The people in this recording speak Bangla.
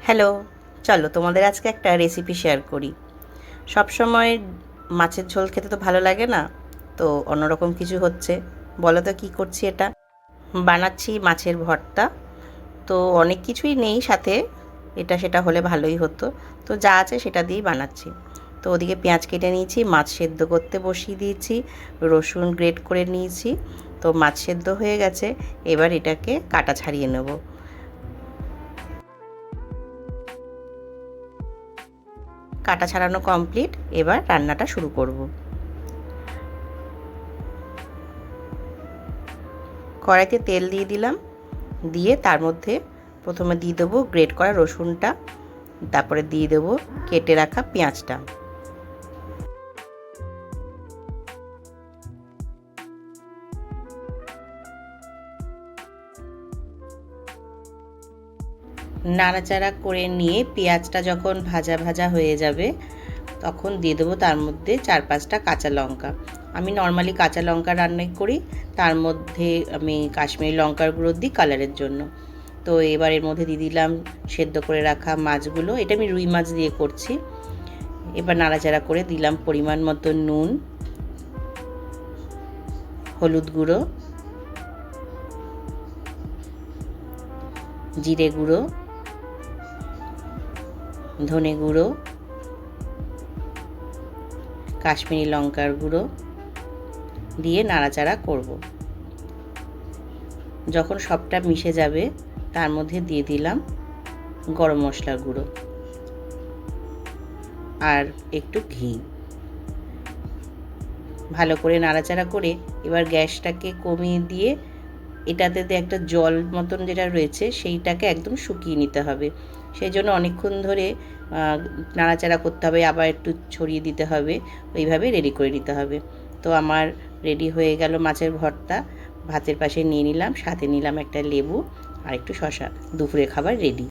হ্যালো, চলো তোমাদের আজকে একটা রেসিপি শেয়ার করি। সব সময় মাছের ঝোল খেতে তো ভালো লাগে না, তো অন্যরকম কিছু হচ্ছে। বলো তো কী করছি এটা? বানাচ্ছি মাছের ভর্তা। তো অনেক কিছুই নেই সাথে, এটা সেটা হলে ভালোই হতো। তো যা আছে সেটা দিয়েই বানাচ্ছি। তো ওদিকে পেঁয়াজ কেটে নিয়েছি, মাছ সেদ্ধ করতে বসিয়ে দিয়েছি, রসুন গ্রেট করে নিয়েছি। তো মাছ সেদ্ধ হয়ে গেছে, এবার এটাকে কাটা ছাড়িয়ে নেব। কাটা ছাড়ানো কমপ্লিট, এবার রান্নাটা শুরু করব। কড়াইতে তেল দিয়ে দিলাম, দিয়ে তার মধ্যে প্রথমে দিয়ে দেবো গ্রেট করা রসুনটা, তারপরে দিয়ে দেবো কেটে রাখা পেঁয়াজটা। নাড়াচাড়া করে নিয়ে পেঁয়াজটা যখন ভাজা ভাজা হয়ে যাবে, তখন দিয়ে দেবো তার মধ্যে 4-5টা কাঁচা লঙ্কা। আমি নর্মালি কাঁচা লঙ্কা রান্না করি, তার মধ্যে আমি কাশ্মীরি লঙ্কার গুঁড়ো দিই কালারের জন্য। তো এবার এর মধ্যে দিয়ে দিলাম সেদ্ধ করে রাখা মাছগুলো, এটা আমি রুই মাছ দিয়ে করছি। এবার নাড়াচাড়া করে দিলাম পরিমাণ মতো নুন, হলুদ গুঁড়ো, জিরে গুঁড়ো, ধনে গুঁড়ো, কাশ্মীরি লঙ্কার গুঁড়ো দিয়ে নাড়াচাড়া করব। যখন সবটা মিশে যাবে, তার মধ্যে দিয়ে দিলাম গরম মশলার গুঁড়ো আর একটু ঘি। ভালো করে নাড়াচাড়া করে এবার গ্যাসটাকে কমিয়ে দিয়ে এটাতে একটা জল মতন যেটা রয়েছে সেইটাকে একদম শুকিয়ে নিতে হবে। সেই জন্য অনেকক্ষণ ধরে নাড়াচাড়া করতে হবে, আবার একটু ছড়িয়ে দিতে হবে, ওইভাবে রেডি করে নিতে হবে। তো আমার রেডি হয়ে গেল মাছের ভর্তা। ভাতের পাশে নিয়ে নিলাম, সাথে নিলাম একটা লেবু আর একটু শসা। দুপুরে খাবার রেডি।